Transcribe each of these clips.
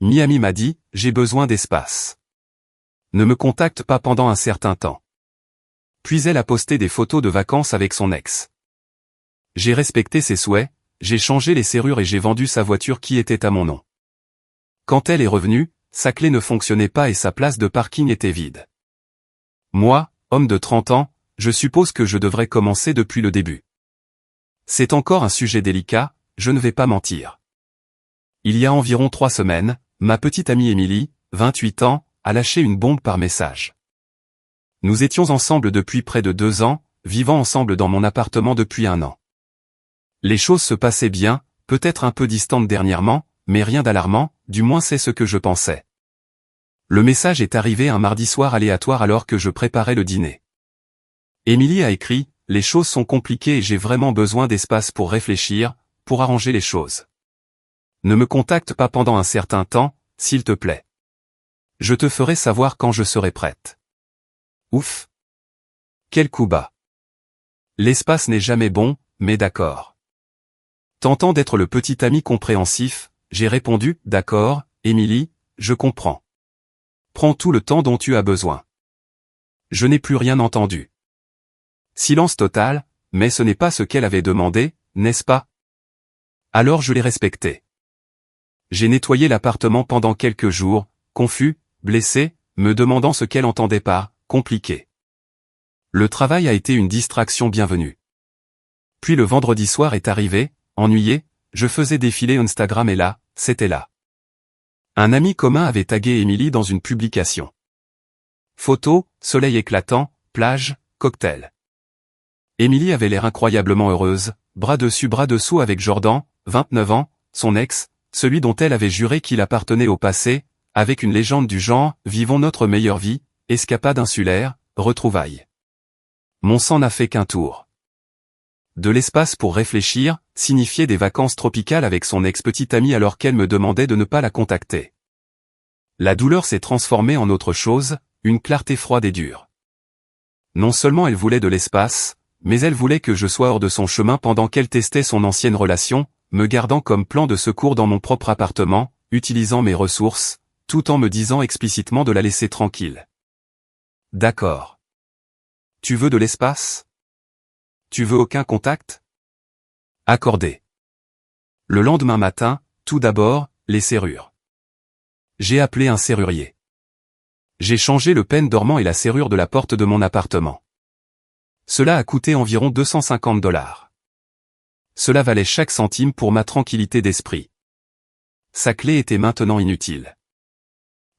Miami m'a dit, j'ai besoin d'espace. Ne me contacte pas pendant un certain temps. Puis elle a posté des photos de vacances avec son ex. J'ai respecté ses souhaits, j'ai changé les serrures et j'ai vendu sa voiture qui était à mon nom. Quand elle est revenue, sa clé ne fonctionnait pas et sa place de parking était vide. Moi, homme de 30 ans, je suppose que je devrais commencer depuis le début. C'est encore un sujet délicat, je ne vais pas mentir. Il y a environ 3 semaines, ma petite amie Émilie, 28 ans, a lâché une bombe par message. Nous étions ensemble depuis près de 2 ans, vivant ensemble dans mon appartement depuis 1 an. Les choses se passaient bien, peut-être un peu distantes dernièrement, mais rien d'alarmant, du moins c'est ce que je pensais. Le message est arrivé un mardi soir aléatoire alors que je préparais le dîner. Émilie a écrit, « Les choses sont compliquées et j'ai vraiment besoin d'espace pour réfléchir, pour arranger les choses. Ne me contacte pas pendant un certain temps, s'il te plaît. Je te ferai savoir quand je serai prête. » Ouf! Quel coup bas! L'espace n'est jamais bon, mais d'accord. Tentant d'être le petit ami compréhensif, j'ai répondu, « D'accord, Émilie, je comprends. Prends tout le temps dont tu as besoin. » Je n'ai plus rien entendu. Silence total, mais ce n'est pas ce qu'elle avait demandé, n'est-ce pas? Alors je l'ai respecté. J'ai nettoyé l'appartement pendant quelques jours, confus, blessé, me demandant ce qu'elle entendait par « compliqué ». Le travail a été une distraction bienvenue. Puis le vendredi soir est arrivé, ennuyé, je faisais défiler Instagram et là, c'était là. Un ami commun avait tagué Émilie dans une publication. Photo, soleil éclatant, plage, cocktail. Émilie avait l'air incroyablement heureuse, bras dessus bras dessous avec Jordan, 29 ans, son ex, celui dont elle avait juré qu'il appartenait au passé, avec une légende du genre « Vivons notre meilleure vie », escapade insulaire, retrouvailles. Mon sang n'a fait qu'un tour. De l'espace pour réfléchir, signifiait des vacances tropicales avec son ex-petite amie alors qu'elle me demandait de ne pas la contacter. La douleur s'est transformée en autre chose, une clarté froide et dure. Non seulement elle voulait de l'espace, mais elle voulait que je sois hors de son chemin pendant qu'elle testait son ancienne relation, me gardant comme plan de secours dans mon propre appartement, utilisant mes ressources, tout en me disant explicitement de la laisser tranquille. D'accord. Tu veux de l'espace? Tu veux aucun contact? Accordé. Le lendemain matin, tout d'abord, les serrures. J'ai appelé un serrurier. J'ai changé le pêne dormant et la serrure de la porte de mon appartement. Cela a coûté environ 250 $. Cela valait chaque centime pour ma tranquillité d'esprit. Sa clé était maintenant inutile.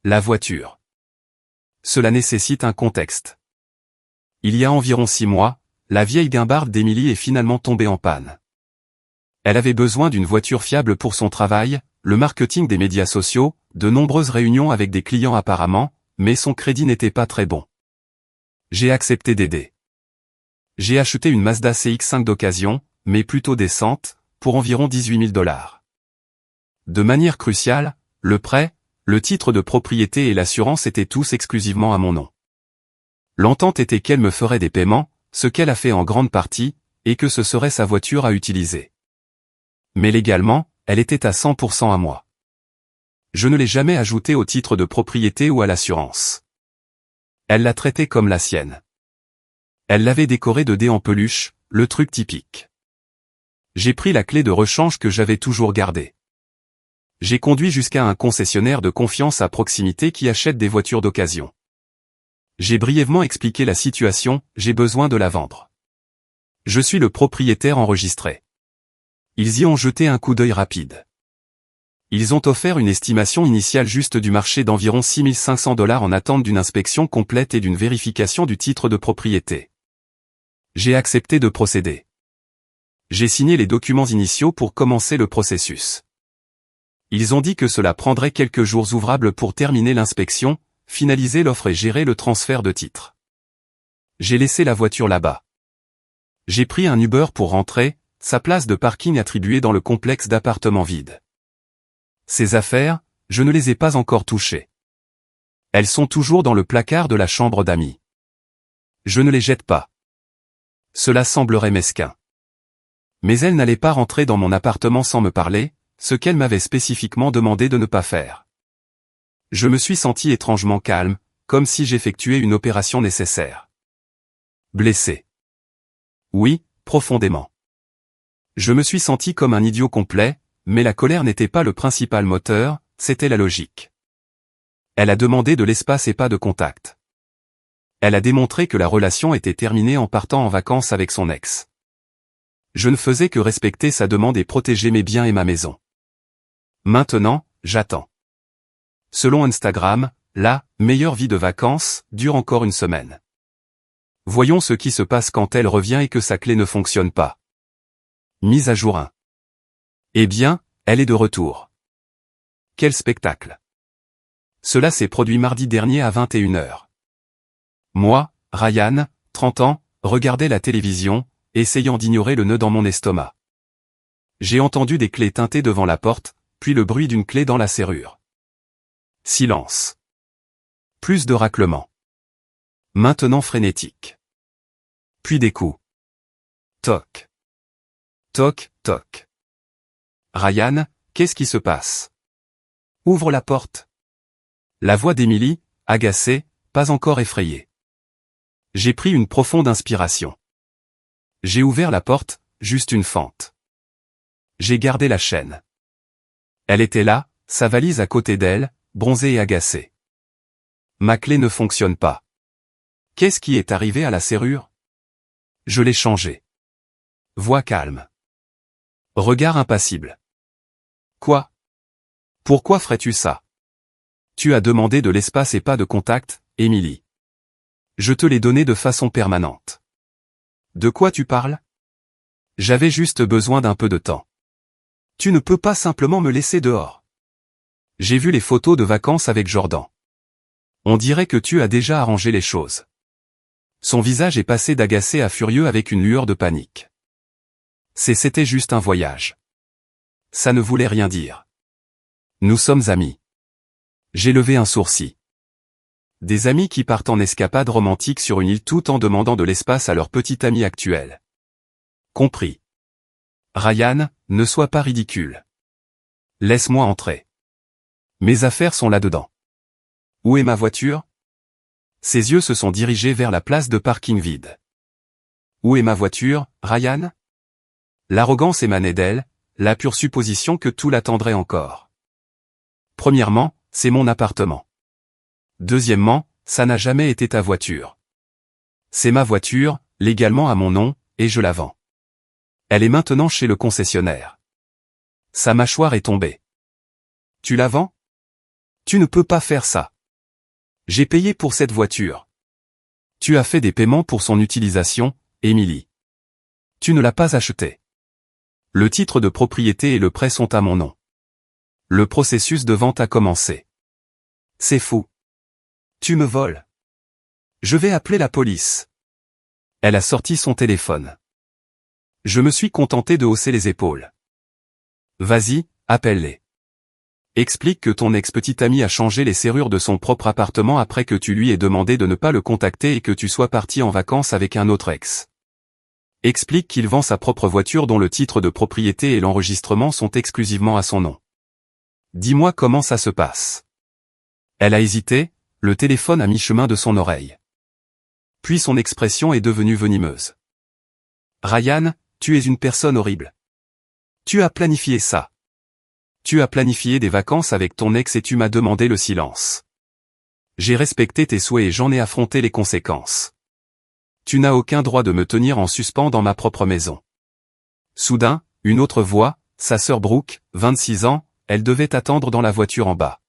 La voiture. Cela nécessite un contexte. Il y a environ 6 mois, la vieille guimbarde d'Émilie est finalement tombée en panne. Elle avait besoin d'une voiture fiable pour son travail, le marketing des médias sociaux, de nombreuses réunions avec des clients apparemment, mais son crédit n'était pas très bon. J'ai accepté d'aider. J'ai acheté une Mazda CX-5 d'occasion, mais plutôt décente, pour environ 18 000 $. De manière cruciale, le prêt, le titre de propriété et l'assurance étaient tous exclusivement à mon nom. L'entente était qu'elle me ferait des paiements, ce qu'elle a fait en grande partie, et que ce serait sa voiture à utiliser. Mais légalement, elle était à 100% à moi. Je ne l'ai jamais ajoutée au titre de propriété ou à l'assurance. Elle l'a traitée comme la sienne. Elle l'avait décorée de dés en peluche, le truc typique. J'ai pris la clé de rechange que j'avais toujours gardée. J'ai conduit jusqu'à un concessionnaire de confiance à proximité qui achète des voitures d'occasion. J'ai brièvement expliqué la situation, j'ai besoin de la vendre. Je suis le propriétaire enregistré. Ils y ont jeté un coup d'œil rapide. Ils ont offert une estimation initiale juste du marché d'environ 6 500 $ en attente d'une inspection complète et d'une vérification du titre de propriété. J'ai accepté de procéder. J'ai signé les documents initiaux pour commencer le processus. Ils ont dit que cela prendrait quelques jours ouvrables pour terminer l'inspection, finaliser l'offre et gérer le transfert de titre. J'ai laissé la voiture là-bas. J'ai pris un Uber pour rentrer, sa place de parking attribuée dans le complexe d'appartements vides. Ces affaires, je ne les ai pas encore touchées. Elles sont toujours dans le placard de la chambre d'amis. Je ne les jette pas. Cela semblerait mesquin. Mais elle n'allait pas rentrer dans mon appartement sans me parler, ce qu'elle m'avait spécifiquement demandé de ne pas faire. Je me suis senti étrangement calme, comme si j'effectuais une opération nécessaire. Blessé. Oui, profondément. Je me suis senti comme un idiot complet, mais la colère n'était pas le principal moteur, c'était la logique. Elle a demandé de l'espace et pas de contact. Elle a démontré que la relation était terminée en partant en vacances avec son ex. Je ne faisais que respecter sa demande et protéger mes biens et ma maison. Maintenant, j'attends. Selon Instagram, la meilleure vie de vacances dure encore une semaine. Voyons ce qui se passe quand elle revient et que sa clé ne fonctionne pas. Mise à jour 1. Eh bien, elle est de retour. Quel spectacle. Cela s'est produit mardi dernier à 21h. Moi, Ryan, 30 ans, regardais la télévision, essayant d'ignorer le nœud dans mon estomac. J'ai entendu des clés teinter devant la porte, puis le bruit d'une clé dans la serrure. Silence. Plus de raclements. Maintenant frénétique. Puis des coups. Toc. Toc, toc. Ryan, qu'est-ce qui se passe? Ouvre la porte. La voix d'Emily, agacée, pas encore effrayée. J'ai pris une profonde inspiration. J'ai ouvert la porte, juste une fente. J'ai gardé la chaîne. Elle était là, sa valise à côté d'elle, bronzée et agacée. Ma clé ne fonctionne pas. Qu'est-ce qui est arrivé à la serrure? Je l'ai changée. Voix calme. Regard impassible. Quoi? Pourquoi ferais-tu ça? Tu as demandé de l'espace et pas de contact, Emily. Je te l'ai donné de façon permanente. De quoi tu parles? J'avais juste besoin d'un peu de temps. Tu ne peux pas simplement me laisser dehors. J'ai vu les photos de vacances avec Jordan. On dirait que tu as déjà arrangé les choses. Son visage est passé d'agacé à furieux avec une lueur de panique. C'était juste un voyage. Ça ne voulait rien dire. Nous sommes amis. J'ai levé un sourcil. Des amis qui partent en escapade romantique sur une île tout en demandant de l'espace à leur petit ami actuel. Compris. Ryan, ne sois pas ridicule. Laisse-moi entrer. Mes affaires sont là-dedans. Où est ma voiture? Ses yeux se sont dirigés vers la place de parking vide. Où est ma voiture, Ryan? L'arrogance émanait d'elle, la pure supposition que tout l'attendrait encore. Premièrement, c'est mon appartement. Deuxièmement, ça n'a jamais été ta voiture. C'est ma voiture, légalement à mon nom, et je la vends. Elle est maintenant chez le concessionnaire. Sa mâchoire est tombée. Tu la vends? Tu ne peux pas faire ça. J'ai payé pour cette voiture. Tu as fait des paiements pour son utilisation, Emily. Tu ne l'as pas achetée. Le titre de propriété et le prêt sont à mon nom. Le processus de vente a commencé. C'est fou. Tu me voles. Je vais appeler la police. Elle a sorti son téléphone. Je me suis contenté de hausser les épaules. Vas-y, appelle-les. Explique que ton ex-petit ami a changé les serrures de son propre appartement après que tu lui aies demandé de ne pas le contacter et que tu sois parti en vacances avec un autre ex. Explique qu'il vend sa propre voiture dont le titre de propriété et l'enregistrement sont exclusivement à son nom. Dis-moi comment ça se passe. Elle a hésité, le téléphone à mi-chemin de son oreille. Puis son expression est devenue venimeuse. Ryan, tu es une personne horrible. Tu as planifié ça. Tu as planifié des vacances avec ton ex et tu m'as demandé le silence. J'ai respecté tes souhaits et j'en ai affronté les conséquences. Tu n'as aucun droit de me tenir en suspens dans ma propre maison. Soudain, une autre voix, sa sœur Brooke, 26 ans, elle devait attendre dans la voiture en bas.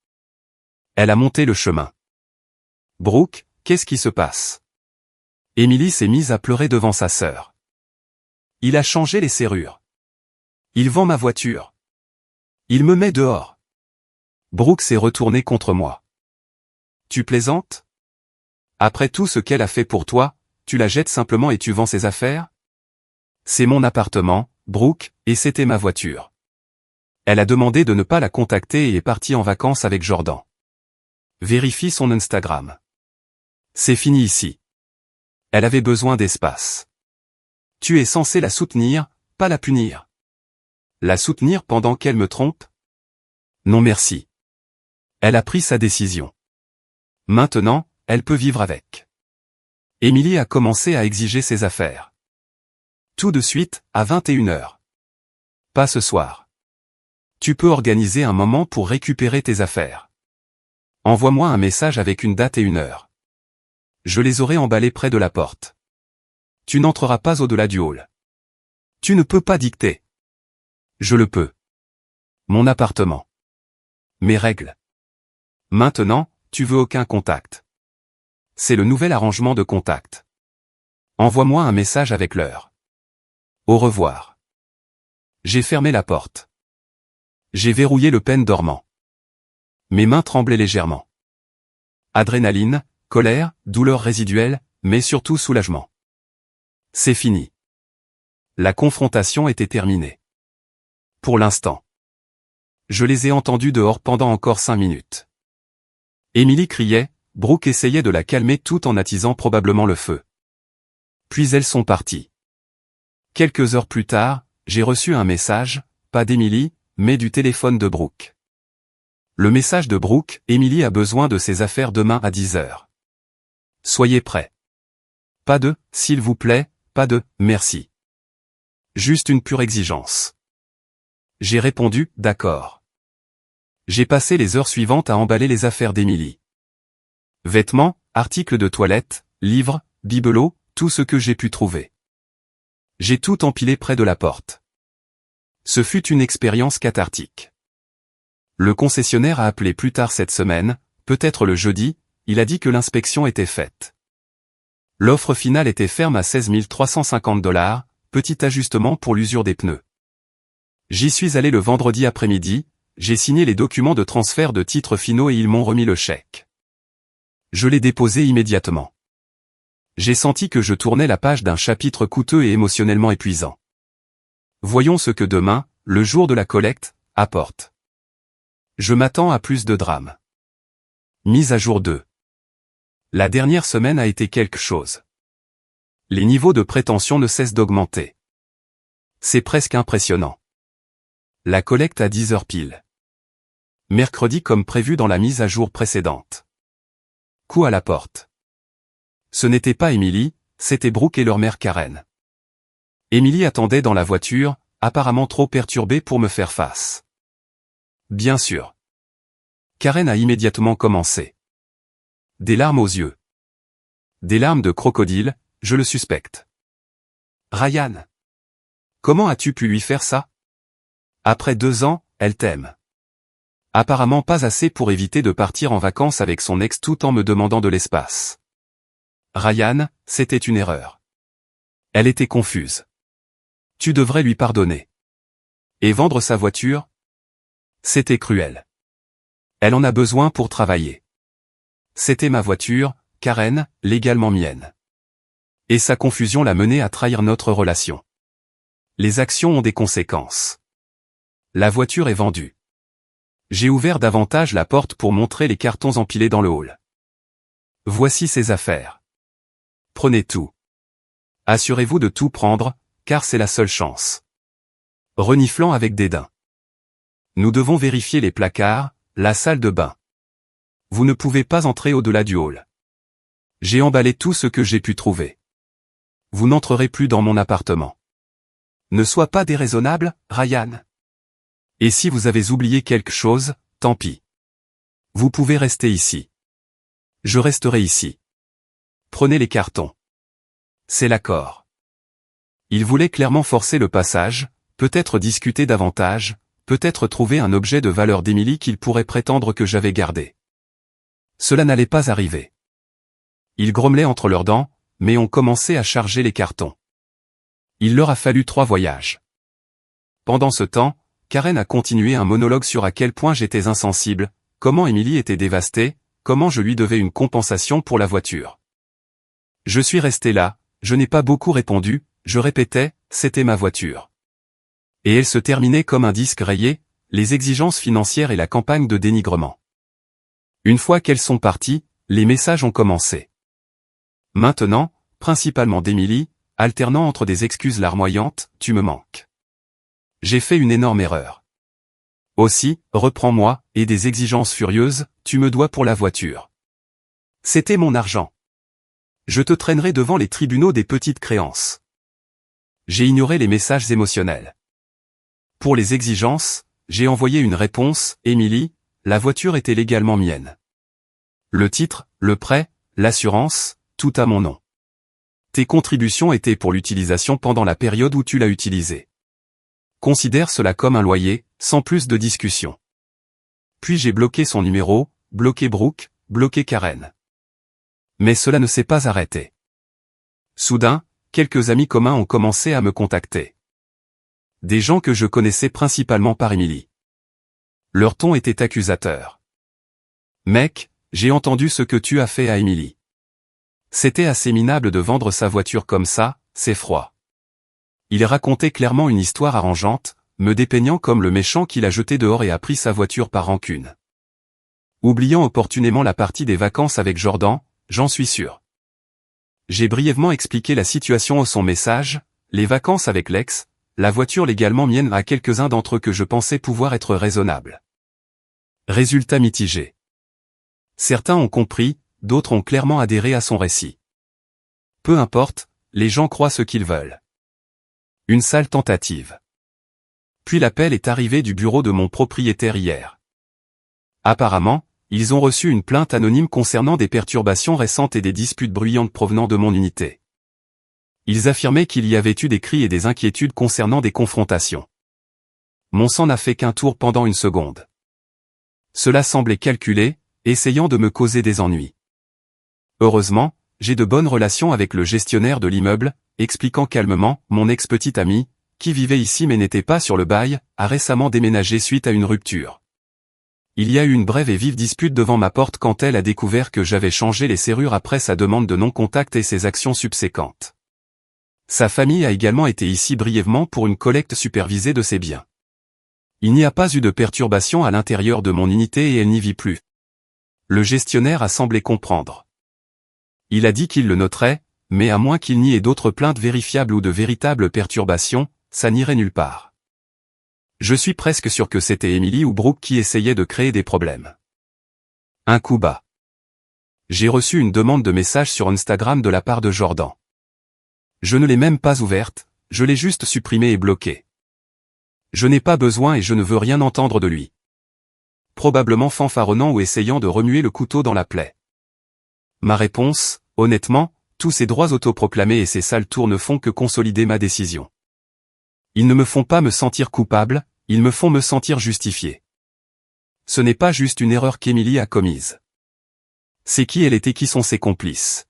Elle a monté le chemin. Brooke, qu'est-ce qui se passe? Emily s'est mise à pleurer devant sa sœur. Il a changé les serrures. Il vend ma voiture. Il me met dehors. Brooke s'est retournée contre moi. Tu plaisantes? Après tout ce qu'elle a fait pour toi, tu la jettes simplement et tu vends ses affaires? C'est mon appartement, Brooke, et c'était ma voiture. Elle a demandé de ne pas la contacter et est partie en vacances avec Jordan. Vérifie son Instagram. C'est fini ici. Elle avait besoin d'espace. Tu es censé la soutenir, pas la punir. La soutenir pendant qu'elle me trompe? Non merci. Elle a pris sa décision. Maintenant, elle peut vivre avec. Émilie a commencé à exiger ses affaires. Tout de suite, à 21h. Pas ce soir. Tu peux organiser un moment pour récupérer tes affaires. Envoie-moi un message avec une date et une heure. Je les aurai emballées près de la porte. Tu n'entreras pas au-delà du hall. Tu ne peux pas dicter. Je le peux. Mon appartement. Mes règles. Maintenant, tu veux aucun contact. C'est le nouvel arrangement de contact. Envoie-moi un message avec l'heure. Au revoir. J'ai fermé la porte. J'ai verrouillé le pen dormant. Mes mains tremblaient légèrement. Adrénaline, colère, douleur résiduelle, mais surtout soulagement. C'est fini. La confrontation était terminée. Pour l'instant. Je les ai entendus dehors pendant encore 5 minutes. Émilie criait, Brooke essayait de la calmer tout en attisant probablement le feu. Puis elles sont parties. Quelques heures plus tard, j'ai reçu un message, pas d'Émilie, mais du téléphone de Brooke. Le message de Brooke, Émilie a besoin de ses affaires demain à 10h. Soyez prêts. Pas de, s'il vous plaît, pas de, merci. Juste une pure exigence. J'ai répondu, d'accord. J'ai passé les heures suivantes à emballer les affaires d'Émilie. Vêtements, articles de toilette, livres, bibelots, tout ce que j'ai pu trouver. J'ai tout empilé près de la porte. Ce fut une expérience cathartique. Le concessionnaire a appelé plus tard cette semaine, peut-être le jeudi, il a dit que l'inspection était faite. L'offre finale était ferme à 16 350 $, petit ajustement pour l'usure des pneus. J'y suis allé le vendredi après-midi, j'ai signé les documents de transfert de titres finaux et ils m'ont remis le chèque. Je l'ai déposé immédiatement. J'ai senti que je tournais la page d'un chapitre coûteux et émotionnellement épuisant. Voyons ce que demain, le jour de la collecte, apporte. Je m'attends à plus de drames. Mise à jour 2. La dernière semaine a été quelque chose. Les niveaux de prétention ne cessent d'augmenter. C'est presque impressionnant. La collecte à 10h pile. Mercredi comme prévu dans la mise à jour précédente. Coup à la porte. Ce n'était pas Émilie, c'était Brooke et leur mère Karen. Émilie attendait dans la voiture, apparemment trop perturbée pour me faire face. Bien sûr. Karen a immédiatement commencé. Des larmes aux yeux. Des larmes de crocodile, je le suspecte. Ryan. Comment as-tu pu lui faire ça? Après 2 ans, elle t'aime. Apparemment pas assez pour éviter de partir en vacances avec son ex tout en me demandant de l'espace. Ryan, c'était une erreur. Elle était confuse. Tu devrais lui pardonner. Et vendre sa voiture? C'était cruel. Elle en a besoin pour travailler. C'était ma voiture, Karen, légalement mienne. Et sa confusion l'a menée à trahir notre relation. Les actions ont des conséquences. La voiture est vendue. J'ai ouvert davantage la porte pour montrer les cartons empilés dans le hall. Voici ses affaires. Prenez tout. Assurez-vous de tout prendre, car c'est la seule chance. Reniflant avec dédain. Nous devons vérifier les placards, la salle de bain. Vous ne pouvez pas entrer au-delà du hall. J'ai emballé tout ce que j'ai pu trouver. Vous n'entrerez plus dans mon appartement. Ne sois pas déraisonnable, Ryan. Et si vous avez oublié quelque chose, tant pis. Vous pouvez rester ici. Je resterai ici. Prenez les cartons. C'est l'accord. Il voulait clairement forcer le passage, peut-être discuter davantage, peut-être trouver un objet de valeur d'Émilie qu'il pourrait prétendre que j'avais gardé. Cela n'allait pas arriver. Ils grommelaient entre leurs dents, mais ont commencé à charger les cartons. Il leur a fallu 3 voyages. Pendant ce temps, Karen a continué un monologue sur à quel point j'étais insensible, comment Émilie était dévastée, comment je lui devais une compensation pour la voiture. Je suis resté là, je n'ai pas beaucoup répondu, je répétais, c'était ma voiture. Et elle se terminait comme un disque rayé, les exigences financières et la campagne de dénigrement. Une fois qu'elles sont parties, les messages ont commencé. Maintenant, principalement d'Émilie, alternant entre des excuses larmoyantes, tu me manques. J'ai fait une énorme erreur. Aussi, reprends-moi, et des exigences furieuses, tu me dois pour la voiture. C'était mon argent. Je te traînerai devant les tribunaux des petites créances. J'ai ignoré les messages émotionnels. Pour les exigences, j'ai envoyé une réponse, Émilie, la voiture était légalement mienne. Le titre, le prêt, l'assurance, tout à mon nom. Tes contributions étaient pour l'utilisation pendant la période où tu l'as utilisée. Considère cela comme un loyer, sans plus de discussion. Puis j'ai bloqué son numéro, bloqué Brooke, bloqué Karen. Mais cela ne s'est pas arrêté. Soudain, quelques amis communs ont commencé à me contacter. Des gens que je connaissais principalement par Émilie. Leur ton était accusateur. Mec, j'ai entendu ce que tu as fait à Émilie. C'était assez minable de vendre sa voiture comme ça, c'est froid. Il racontait clairement une histoire arrangeante, me dépeignant comme le méchant qui l'a jeté dehors et a pris sa voiture par rancune. Oubliant opportunément la partie des vacances avec Jordan, j'en suis sûr. J'ai brièvement expliqué la situation au son message, les vacances avec l'ex, la voiture légalement mienne à quelques-uns d'entre eux que je pensais pouvoir être raisonnable. Résultat mitigé. Certains ont compris, d'autres ont clairement adhéré à son récit. Peu importe, les gens croient ce qu'ils veulent. Une sale tentative. Puis l'appel est arrivé du bureau de mon propriétaire hier. Apparemment, ils ont reçu une plainte anonyme concernant des perturbations récentes et des disputes bruyantes provenant de mon unité. Ils affirmaient qu'il y avait eu des cris et des inquiétudes concernant des confrontations. Mon sang n'a fait qu'un tour pendant une seconde. Cela semblait calculé, essayant de me causer des ennuis. Heureusement, j'ai de bonnes relations avec le gestionnaire de l'immeuble, expliquant calmement, mon ex-petite amie, qui vivait ici mais n'était pas sur le bail, a récemment déménagé suite à une rupture. Il y a eu une brève et vive dispute devant ma porte quand elle a découvert que j'avais changé les serrures après sa demande de non-contact et ses actions subséquentes. Sa famille a également été ici brièvement pour une collecte supervisée de ses biens. Il n'y a pas eu de perturbation à l'intérieur de mon unité et elle n'y vit plus. Le gestionnaire a semblé comprendre. Il a dit qu'il le noterait, mais à moins qu'il n'y ait d'autres plaintes vérifiables ou de véritables perturbations, ça n'irait nulle part. Je suis presque sûr que c'était Émilie ou Brooke qui essayaient de créer des problèmes. Un coup bas. J'ai reçu une demande de message sur Instagram de la part de Jordan. Je ne l'ai même pas ouverte, je l'ai juste supprimée et bloquée. Je n'ai pas besoin et je ne veux rien entendre de lui. Probablement fanfaronnant ou essayant de remuer le couteau dans la plaie. Ma réponse, honnêtement, tous ces droits autoproclamés et ces sales tours ne font que consolider ma décision. Ils ne me font pas me sentir coupable, ils me font me sentir justifié. Ce n'est pas juste une erreur qu'Émilie a commise. C'est qui elle était, qui sont ses complices.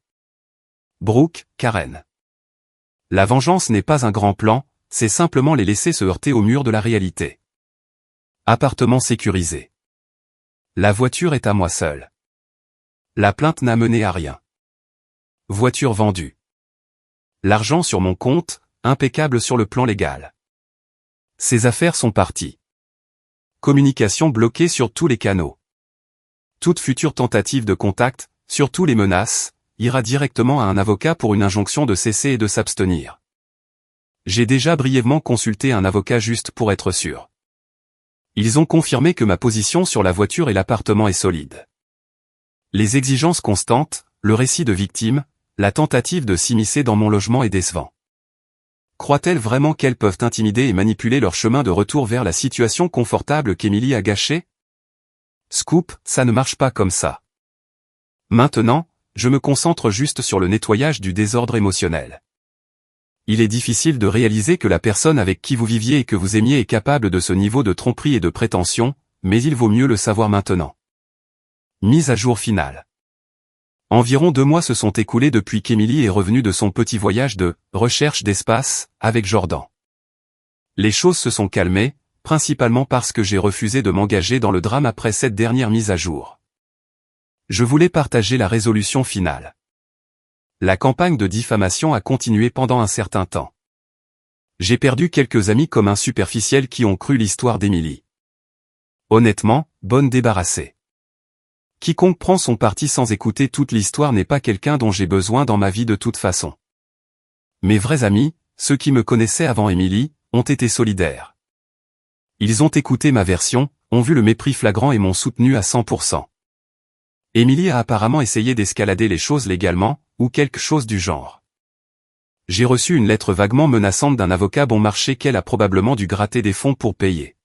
Brooke, Karen. La vengeance n'est pas un grand plan, c'est simplement les laisser se heurter au mur de la réalité. Appartement sécurisé. La voiture est à moi seul. La plainte n'a mené à rien. Voiture vendue. L'argent sur mon compte, impeccable sur le plan légal. Ces affaires sont parties. Communication bloquée sur tous les canaux. Toute future tentative de contact, surtout les menaces, ira directement à un avocat pour une injonction de cesser et de s'abstenir. J'ai déjà brièvement consulté un avocat juste pour être sûr. Ils ont confirmé que ma position sur la voiture et l'appartement est solide. Les exigences constantes, le récit de victime, la tentative de s'immiscer dans mon logement est décevant. Croient-elles vraiment qu'elles peuvent intimider et manipuler leur chemin de retour vers la situation confortable qu'Émilie a gâchée? Scoop, ça ne marche pas comme ça. Maintenant, je me concentre juste sur le nettoyage du désordre émotionnel. Il est difficile de réaliser que la personne avec qui vous viviez et que vous aimiez est capable de ce niveau de tromperie et de prétention, mais il vaut mieux le savoir maintenant. Mise à jour finale. Environ 2 mois se sont écoulés depuis qu'Émilie est revenue de son petit voyage de « recherche d'espace » avec Jordan. Les choses se sont calmées, principalement parce que j'ai refusé de m'engager dans le drame après cette dernière mise à jour. Je voulais partager la résolution finale. La campagne de diffamation a continué pendant un certain temps. J'ai perdu quelques amis communs superficiels qui ont cru l'histoire d'Émilie. Honnêtement, bonne débarrassée. Quiconque prend son parti sans écouter toute l'histoire n'est pas quelqu'un dont j'ai besoin dans ma vie de toute façon. Mes vrais amis, ceux qui me connaissaient avant Émilie, ont été solidaires. Ils ont écouté ma version, ont vu le mépris flagrant et m'ont soutenu à 100%. Émilie a apparemment essayé d'escalader les choses légalement, ou quelque chose du genre. J'ai reçu une lettre vaguement menaçante d'un avocat bon marché qu'elle a probablement dû gratter des fonds pour payer.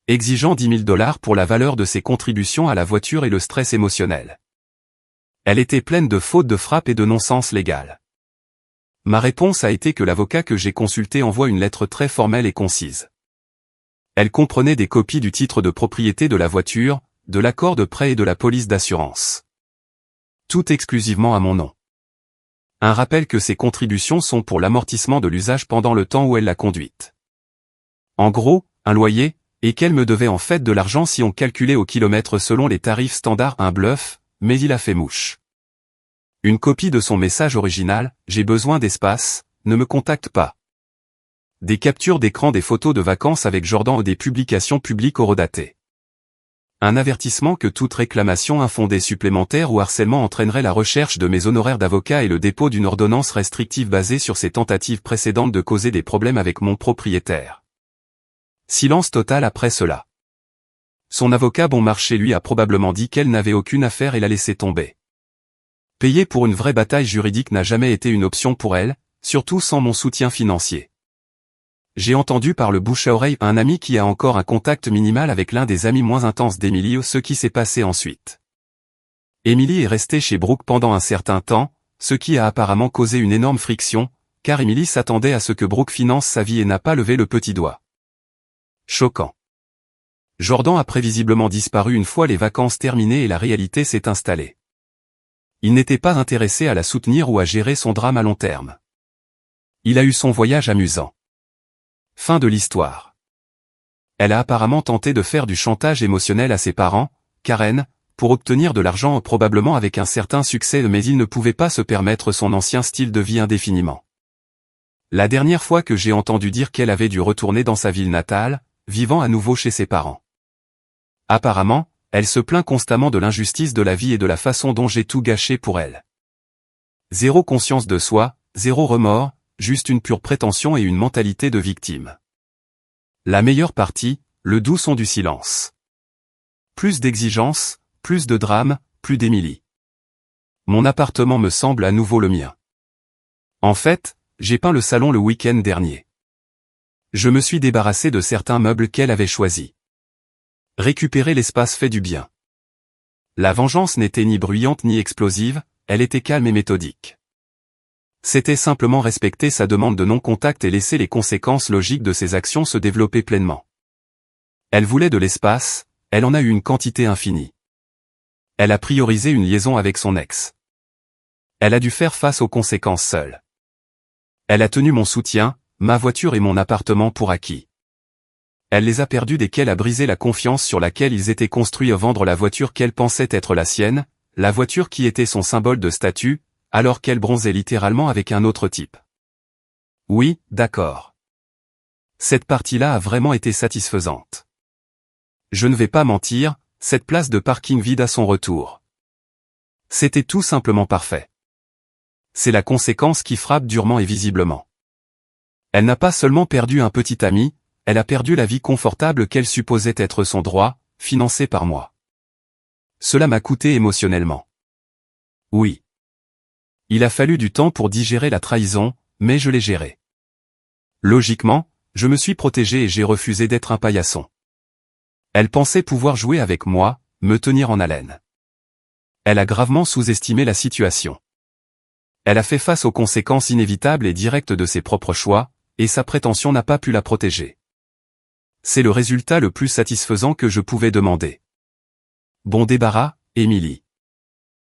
Exigeant 10 000 $ pour la valeur de ses contributions à la voiture et le stress émotionnel. Elle était pleine de fautes de frappe et de non-sens légal. Ma réponse a été que l'avocat que j'ai consulté envoie une lettre très formelle et concise. Elle comprenait des copies du titre de propriété de la voiture, de l'accord de prêt et de la police d'assurance. Tout exclusivement à mon nom. Un rappel que ces contributions sont pour l'amortissement de l'usage pendant le temps où elle l'a conduite. En gros, un loyer, et qu'elle me devait en fait de l'argent si on calculait au kilomètre selon les tarifs standards. Un bluff, mais il a fait mouche. Une copie de son message original, j'ai besoin d'espace, ne me contacte pas. Des captures d'écran des photos de vacances avec Jordan ou des publications publiques horodatées. Un avertissement que toute réclamation infondée supplémentaire ou harcèlement entraînerait la recherche de mes honoraires d'avocat et le dépôt d'une ordonnance restrictive basée sur ses tentatives précédentes de causer des problèmes avec mon propriétaire. Silence total après cela. Son avocat bon marché lui a probablement dit qu'elle n'avait aucune affaire et l'a laissé tomber. Payer pour une vraie bataille juridique n'a jamais été une option pour elle, surtout sans mon soutien financier. J'ai entendu par le bouche à oreille un ami qui a encore un contact minimal avec l'un des amis moins intenses d'Émilie ce qui s'est passé ensuite. Émilie est restée chez Brooke pendant un certain temps, ce qui a apparemment causé une énorme friction, car Émilie s'attendait à ce que Brooke finance sa vie et n'a pas levé le petit doigt. Choquant. Jordan a prévisiblement disparu une fois les vacances terminées et la réalité s'est installée. Il n'était pas intéressé à la soutenir ou à gérer son drame à long terme. Il a eu son voyage amusant. Fin de l'histoire. Elle a apparemment tenté de faire du chantage émotionnel à ses parents, Karen, pour obtenir de l'argent probablement avec un certain succès mais il ne pouvait pas se permettre son ancien style de vie indéfiniment. La dernière fois que j'ai entendu dire qu'elle avait dû retourner dans sa ville natale, vivant à nouveau chez ses parents. Apparemment, elle se plaint constamment de l'injustice de la vie et de la façon dont j'ai tout gâché pour elle. Zéro conscience de soi, zéro remords, juste une pure prétention et une mentalité de victime. La meilleure partie, le doux son du silence. Plus d'exigence, plus de drame, plus d'Émilie. Mon appartement me semble à nouveau le mien. En fait, j'ai peint le salon le week-end dernier. Je me suis débarrassé de certains meubles qu'elle avait choisis. Récupérer l'espace fait du bien. La vengeance n'était ni bruyante ni explosive, elle était calme et méthodique. C'était simplement respecter sa demande de non-contact et laisser les conséquences logiques de ses actions se développer pleinement. Elle voulait de l'espace, elle en a eu une quantité infinie. Elle a priorisé une liaison avec son ex. Elle a dû faire face aux conséquences seule. Elle a tenu mon soutien, ma voiture et mon appartement pour acquis. Elle les a perdus dès qu'elle a brisé la confiance sur laquelle ils étaient construits à vendre la voiture qu'elle pensait être la sienne, la voiture qui était son symbole de statut, alors qu'elle bronzait littéralement avec un autre type. Oui, d'accord. Cette partie-là a vraiment été satisfaisante. Je ne vais pas mentir, cette place de parking vide à son retour. C'était tout simplement parfait. C'est la conséquence qui frappe durement et visiblement. Elle n'a pas seulement perdu un petit ami, elle a perdu la vie confortable qu'elle supposait être son droit, financée par moi. Cela m'a coûté émotionnellement. Oui. Il a fallu du temps pour digérer la trahison, mais je l'ai géré. Logiquement, je me suis protégé et j'ai refusé d'être un paillasson. Elle pensait pouvoir jouer avec moi, me tenir en haleine. Elle a gravement sous-estimé la situation. Elle a fait face aux conséquences inévitables et directes de ses propres choix, et sa prétention n'a pas pu la protéger. C'est le résultat le plus satisfaisant que je pouvais demander. Bon débarras, Émilie.